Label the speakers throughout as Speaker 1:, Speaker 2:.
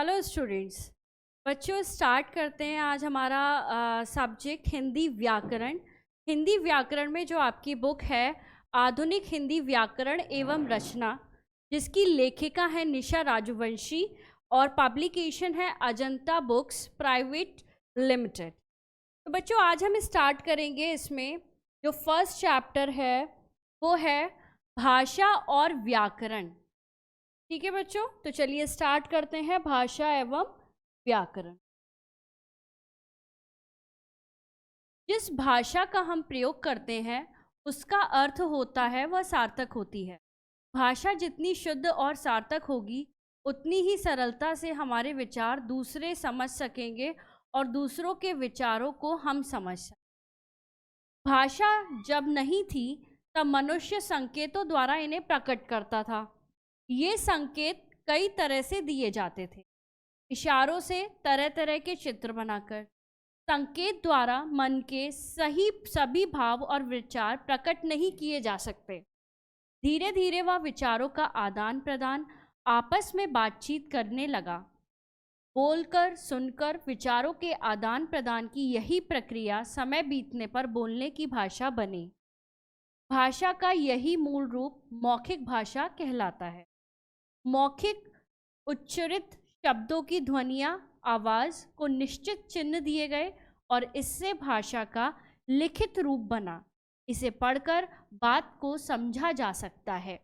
Speaker 1: Hello students. बच्चों start करते हैं आज हमारा सब्जेक्ट हिंदी व्याकरण। हिंदी व्याकरण में जो आपकी बुक है आधुनिक हिंदी व्याकरण एवं रचना, जिसकी लेखिका है निशा राजवंशी और पब्लिकेशन है अजंता बुक्स प्राइवेट लिमिटेड। तो बच्चों आज हम स्टार्ट करेंगे। इसमें जो फर्स्ट चैप्टर है वो है भाषा और व्याकरण। ठीक है बच्चों, तो चलिए स्टार्ट करते हैं भाषा एवं व्याकरण। जिस भाषा का हम प्रयोग करते हैं उसका अर्थ होता है वह सार्थक होती है। भाषा जितनी शुद्ध और सार्थक होगी उतनी ही सरलता से हमारे विचार दूसरे समझ सकेंगे और दूसरों के विचारों को हम समझ सकें। भाषा जब नहीं थी तब मनुष्य संकेतों द्वारा इन्हें प्रकट करता था। ये संकेत कई तरह से दिए जाते थे, इशारों से, तरह तरह के चित्र बनाकर। संकेत द्वारा मन के सभी भाव और विचार प्रकट नहीं किए जा सकते। धीरे धीरे वह विचारों का आदान प्रदान, आपस में बातचीत करने लगा। बोलकर सुनकर विचारों के आदान प्रदान की यही प्रक्रिया समय बीतने पर बोलने की भाषा बनी। भाषा का यही मूल रूप मौखिक भाषा कहलाता है। मौखिक उच्चरित शब्दों की ध्वनियाँ, आवाज़ को निश्चित चिन्ह दिए गए और इससे भाषा का लिखित रूप बना। इसे पढ़कर बात को समझा जा सकता है।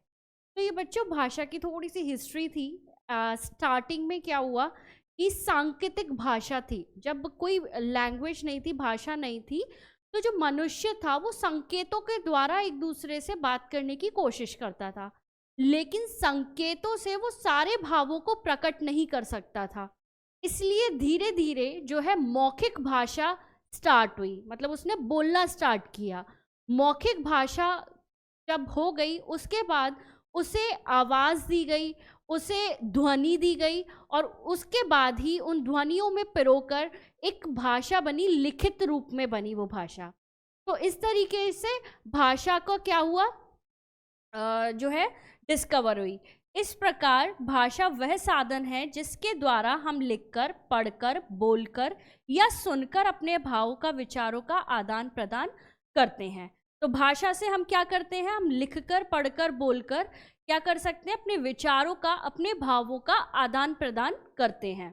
Speaker 1: तो ये बच्चों भाषा की थोड़ी सी हिस्ट्री थी। स्टार्टिंग में क्या हुआ कि सांकेतिक भाषा थी। जब कोई लैंग्वेज नहीं थी, भाषा नहीं थी, तो जो मनुष्य था वो संकेतों के द्वारा एक दूसरे से बात करने की कोशिश करता था, लेकिन संकेतों से वो सारे भावों को प्रकट नहीं कर सकता था। इसलिए धीरे धीरे जो है मौखिक भाषा स्टार्ट हुई, मतलब उसने बोलना स्टार्ट किया। मौखिक भाषा जब हो गई उसके बाद उसे आवाज़ दी गई, उसे ध्वनि दी गई और उसके बाद ही उन ध्वनियों में पिरोकर एक भाषा बनी, लिखित रूप में बनी वो भाषा। तो इस तरीके से भाषा का क्या हुआ, जो है डिस्कवर हुई। इस प्रकार भाषा वह साधन है जिसके द्वारा हम लिखकर, पढ़कर, बोलकर या सुनकर अपने भावों का, विचारों का आदान प्रदान करते हैं। तो भाषा से हम क्या करते हैं, हम लिखकर, पढ़कर, बोलकर क्या कर सकते हैं, अपने विचारों का, अपने भावों का आदान प्रदान करते हैं।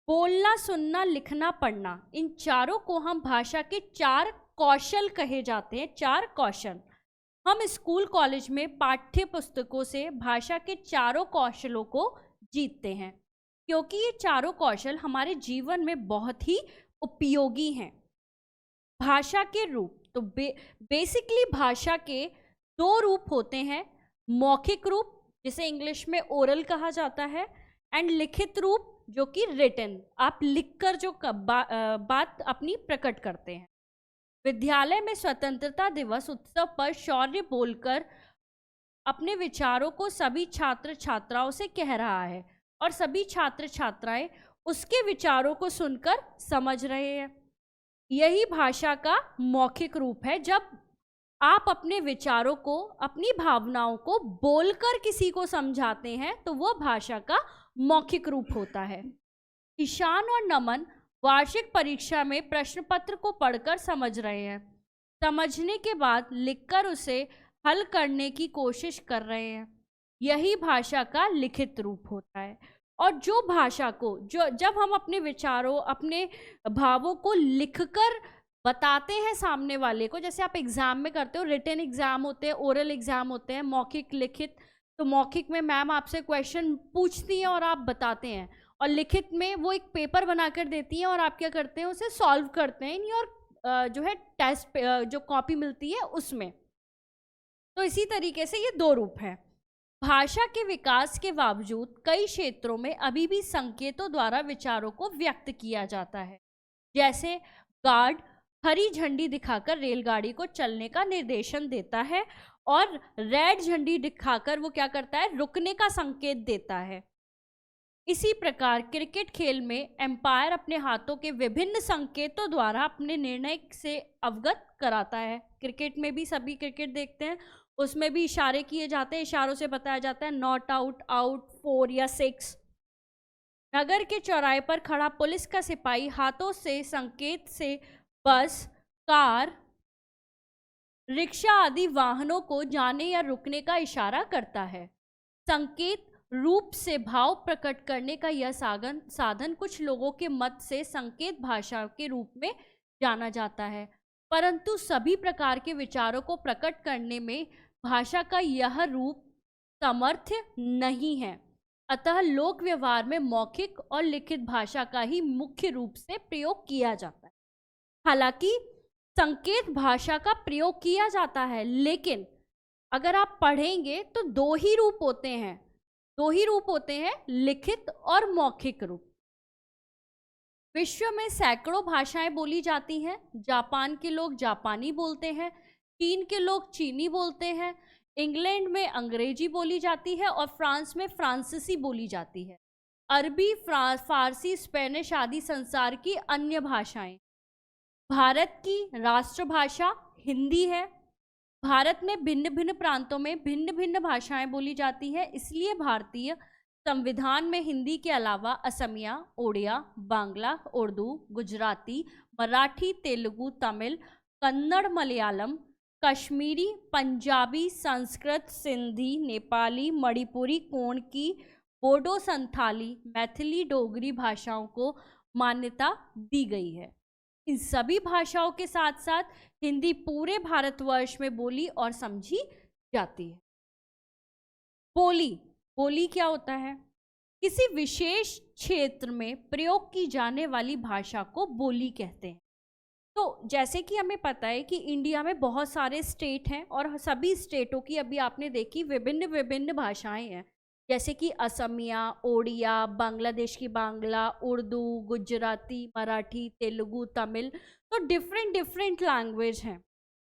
Speaker 1: बोलना, सुनना, लिखना, पढ़ना, इन चारों को हम भाषा के 4 कौशल कहे जाते हैं। 4 कौशल। हम स्कूल कॉलेज में पाठ्य पुस्तकों से भाषा के चारों कौशलों को जीतते हैं, क्योंकि ये चारों कौशल हमारे जीवन में बहुत ही उपयोगी हैं। भाषा के रूप, तो बेसिकली भाषा के 2 रूप होते हैं। मौखिक रूप, जिसे इंग्लिश में ओरल कहा जाता है, एंड लिखित रूप, जो कि रिटन, आप लिखकर जो बात अपनी प्रकट करते हैं। विद्यालय में स्वतंत्रता दिवस उत्सव पर शौर्य बोलकर अपने विचारों को सभी छात्र छात्राओं से कह रहा है और सभी छात्र छात्राएं उसके विचारों को सुनकर समझ रहे हैं। यही भाषा का मौखिक रूप है। जब आप अपने विचारों को, अपनी भावनाओं को बोलकर किसी को समझाते हैं तो वह भाषा का मौखिक रूप होता है। ईशान और नमन वार्षिक परीक्षा में प्रश्न पत्र को पढ़कर समझ रहे हैं। समझने के बाद लिखकर उसे हल करने की कोशिश कर रहे हैं। यही भाषा का लिखित रूप होता है। और जो भाषा को, जब हम अपने विचारों, अपने भावों को लिखकर बताते हैं सामने वाले को, जैसे आप एग्जाम में करते हो, रिटन एग्जाम होते हैं, ओरल एग्जाम होते हैं, मौखिक, लिखित। तो मौखिक में मैम आपसे क्वेश्चन पूछती हैं और आप बताते हैं, और लिखित में वो एक पेपर बनाकर देती हैं और आप क्या करते हैं, उसे सॉल्व करते हैं इन योर जो है टेस्ट जो कॉपी मिलती है उसमें। तो इसी तरीके से ये 2 रूप हैं। भाषा के विकास के बावजूद कई क्षेत्रों में अभी भी संकेतों द्वारा विचारों को व्यक्त किया जाता है। जैसे गार्ड हरी झंडी दिखाकर रेलगाड़ी को चलने का निर्देशन देता है और रेड झंडी दिखाकर वो क्या करता है, रुकने का संकेत देता है। इसी प्रकार क्रिकेट खेल में एम्पायर अपने हाथों के विभिन्न संकेतों द्वारा अपने निर्णय से अवगत कराता है। क्रिकेट में भी, सभी क्रिकेट देखते हैं, उसमें भी इशारे किए जाते हैं, इशारों से बताया जाता है नॉट आउट, आउट, 4 या 6। नगर के चौराहे पर खड़ा पुलिस का सिपाही हाथों से संकेत से बस, कार, रिक्शा आदि वाहनों को जाने या रुकने का इशारा करता है। संकेत रूप से भाव प्रकट करने का यह साधन कुछ लोगों के मत से संकेत भाषा के रूप में जाना जाता है, परंतु सभी प्रकार के विचारों को प्रकट करने में भाषा का यह रूप समर्थ नहीं है। अतः लोक व्यवहार में मौखिक और लिखित भाषा का ही मुख्य रूप से प्रयोग किया जाता है। हालांकि संकेत भाषा का प्रयोग किया जाता है, लेकिन अगर आप पढ़ेंगे तो दो ही रूप होते हैं, लिखित और मौखिक रूप। विश्व में सैकड़ों भाषाएं बोली जाती हैं। जापान के लोग जापानी बोलते हैं, चीन के लोग चीनी बोलते हैं, इंग्लैंड में अंग्रेजी बोली जाती है और फ्रांस में फ्रांसीसी बोली जाती है। अरबी, फारसी, स्पेनिश आदि संसार की अन्य भाषाएं। भारत की राष्ट्रभाषा हिंदी है। भारत में भिन्न भिन्न प्रांतों में भिन्न भिन्न भाषाएं बोली जाती हैं, इसलिए भारतीय संविधान में हिंदी के अलावा असमिया, ओडिया, बांग्ला, उर्दू, गुजराती, मराठी, तेलुगु, तमिल, कन्नड़, मलयालम, कश्मीरी, पंजाबी, संस्कृत, सिंधी, नेपाली, मणिपुरी, कोंकणी, बोडो, संथाली, मैथिली, डोगरी भाषाओं को मान्यता दी गई है। इन सभी भाषाओं के साथ साथ हिंदी पूरे भारतवर्ष में बोली और समझी जाती है। बोली क्या होता है? किसी विशेष क्षेत्र में प्रयोग की जाने वाली भाषा को बोली कहते हैं। तो जैसे कि हमें पता है कि इंडिया में बहुत सारे स्टेट हैं और सभी स्टेटों की अभी आपने देखी विभिन्न विभिन्न भाषाएं हैं, जैसे कि असमिया, ओडिया, बांग्लादेश की बांग्ला, उर्दू, गुजराती, मराठी, तेलुगु, तमिल, तो डिफरेंट लैंग्वेज हैं,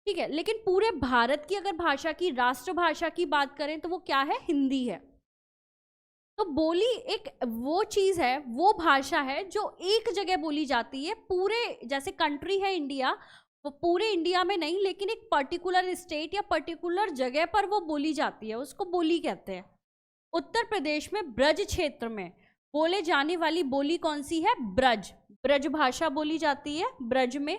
Speaker 1: ठीक है। लेकिन पूरे भारत की अगर भाषा की राष्ट्रभाषा की बात करें तो वो क्या है? हिंदी है। तो बोली एक वो चीज़ है, वो भाषा है जो एक जगह बोली जाती है, पूरे जैसे कंट्री है इंडिया, वो पूरे इंडिया में नहीं, लेकिन एक पर्टिकुलर स्टेट या पर्टिकुलर जगह पर वो बोली जाती है, उसको बोली कहते हैं। उत्तर प्रदेश में ब्रज क्षेत्र में बोले जाने वाली बोली कौन सी है? ब्रज भाषा बोली जाती है ब्रज में।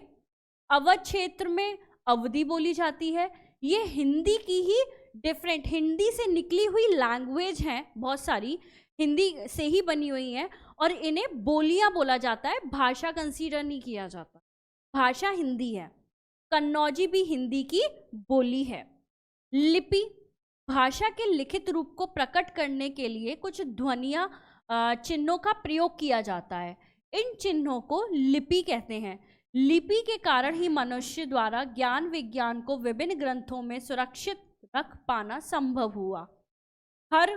Speaker 1: अवध क्षेत्र में अवधी बोली जाती है। ये हिंदी की ही डिफरेंट, हिंदी से निकली हुई लैंग्वेज हैं, बहुत सारी हिंदी से ही बनी हुई हैं और इन्हें बोलियां बोला जाता है, भाषा कंसीडर नहीं किया जाता। भाषा हिंदी है। कन्नौजी भी हिंदी की बोली है। लिपि, भाषा के लिखित रूप को प्रकट करने के लिए कुछ ध्वनियां, चिन्हों का प्रयोग किया जाता है। इन चिन्हों को लिपि कहते हैं। लिपि के कारण ही मनुष्य द्वारा ज्ञान विज्ञान को विभिन्न ग्रंथों में सुरक्षित रख पाना संभव हुआ। हर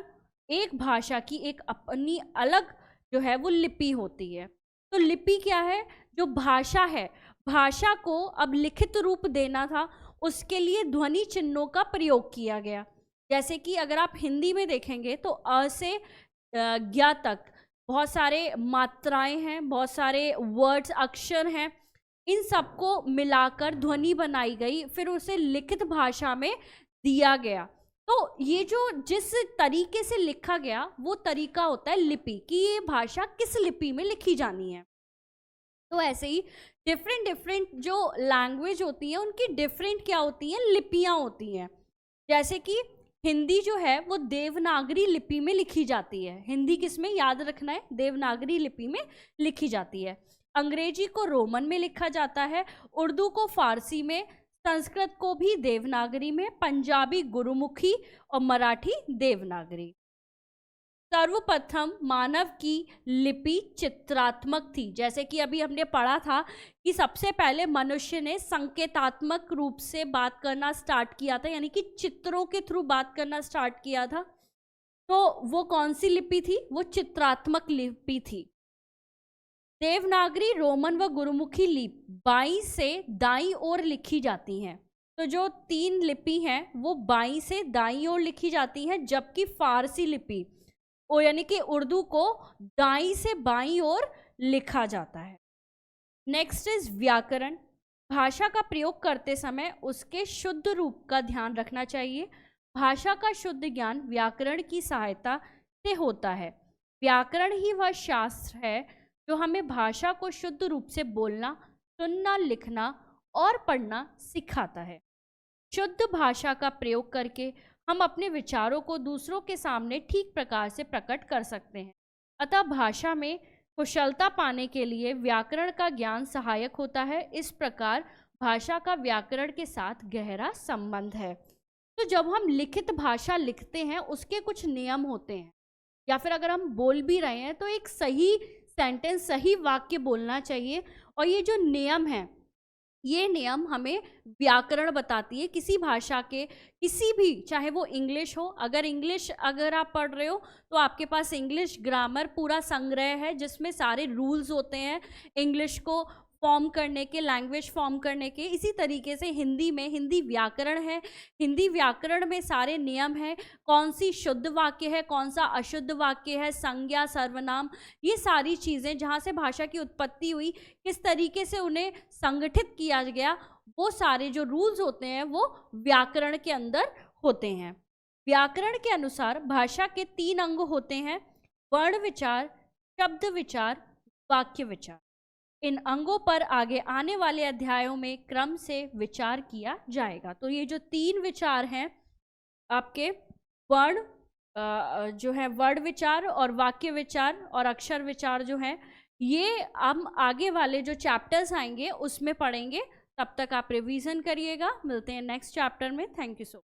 Speaker 1: एक भाषा की एक अपनी अलग जो है वो लिपि होती है। तो लिपि क्या है? जो भाषा है, भाषा को अब लिखित रूप देना था, उसके लिए ध्वनि चिन्हों का प्रयोग किया गया। जैसे कि अगर आप हिंदी में देखेंगे तो अ से ज्ञ तक बहुत सारे मात्राएं हैं, बहुत सारे वर्ड्स, अक्षर हैं, इन सबको मिलाकर ध्वनि बनाई गई, फिर उसे लिखित भाषा में दिया गया। तो ये जो जिस तरीके से लिखा गया वो तरीका होता है लिपि, कि ये भाषा किस लिपि में लिखी जानी है। तो ऐसे ही डिफरेंट जो लैंग्वेज होती है उनकी डिफरेंट क्या होती हैं? लिपियां होती हैं। जैसे कि हिंदी जो है वो देवनागरी लिपि में लिखी जाती है। हिंदी किस में? याद रखना है, देवनागरी लिपि में लिखी जाती है। अंग्रेजी को रोमन में लिखा जाता है, उर्दू को फारसी में, संस्कृत को भी देवनागरी में, पंजाबी गुरुमुखी और मराठी देवनागरी। सर्वप्रथम मानव की लिपि चित्रात्मक थी। जैसे कि अभी हमने पढ़ा था कि सबसे पहले मनुष्य ने संकेतात्मक रूप से बात करना स्टार्ट किया था, यानी कि चित्रों के थ्रू बात करना स्टार्ट किया था। तो वो कौन सी लिपि थी? वो चित्रात्मक लिपि थी। देवनागरी, रोमन व गुरुमुखी लिपि बाईं से दाईं ओर लिखी जाती हैं। तो जो तीन लिपि हैं वो बाईं से दाईं ओर लिखी जाती हैं, जबकि फारसी लिपि यानी कि उर्दू को दाईं से बाईं ओर लिखा जाता है। नेक्स्ट इज व्याकरण। भाषा का प्रयोग करते समय उसके शुद्ध रूप का ध्यान रखना चाहिए। भाषा का शुद्ध ज्ञान व्याकरण की सहायता से होता है। व्याकरण ही वह शास्त्र है जो हमें भाषा को शुद्ध रूप से बोलना, सुनना, लिखना और पढ़ना सिखाता है। शुद्ध भाषा का प्रयोग करके हम अपने विचारों को दूसरों के सामने ठीक प्रकार से प्रकट कर सकते हैं। अतः भाषा में कुशलता पाने के लिए व्याकरण का ज्ञान सहायक होता है। इस प्रकार भाषा का व्याकरण के साथ गहरा संबंध है। तो जब हम लिखित भाषा लिखते हैं उसके कुछ नियम होते हैं, या फिर अगर हम बोल भी रहे हैं तो एक सही सेंटेंस, सही वाक्य बोलना चाहिए। और ये जो नियम हैं, ये नियम हमें व्याकरण बताती है किसी भाषा के, किसी भी, चाहे वो इंग्लिश हो। अगर आप पढ़ रहे हो तो आपके पास इंग्लिश ग्रामर पूरा संग्रह है जिसमें सारे रूल्स होते हैं इंग्लिश को फॉर्म करने के, लैंग्वेज फॉर्म करने के। इसी तरीके से हिंदी में हिंदी व्याकरण है। हिंदी व्याकरण में सारे नियम हैं, कौन सी शुद्ध वाक्य है, कौन सा अशुद्ध वाक्य है, संज्ञा, सर्वनाम, ये सारी चीज़ें जहाँ से भाषा की उत्पत्ति हुई, किस तरीके से उन्हें संगठित किया गया, वो सारे जो रूल्स होते हैं वो व्याकरण के अंदर होते हैं। व्याकरण के अनुसार भाषा के 3 अंग होते हैं: वर्ण विचार, शब्द विचार, वाक्य विचार। इन अंगों पर आगे आने वाले अध्यायों में क्रम से विचार किया जाएगा। तो ये जो 3 विचार हैं आपके, वर्ण जो है वर्ण विचार और वाक्य विचार और अक्षर विचार जो है, ये हम आगे वाले जो चैप्टर्स आएंगे उसमें पढ़ेंगे। तब तक आप रिवीजन करिएगा। मिलते हैं नेक्स्ट चैप्टर में। Thank you so much.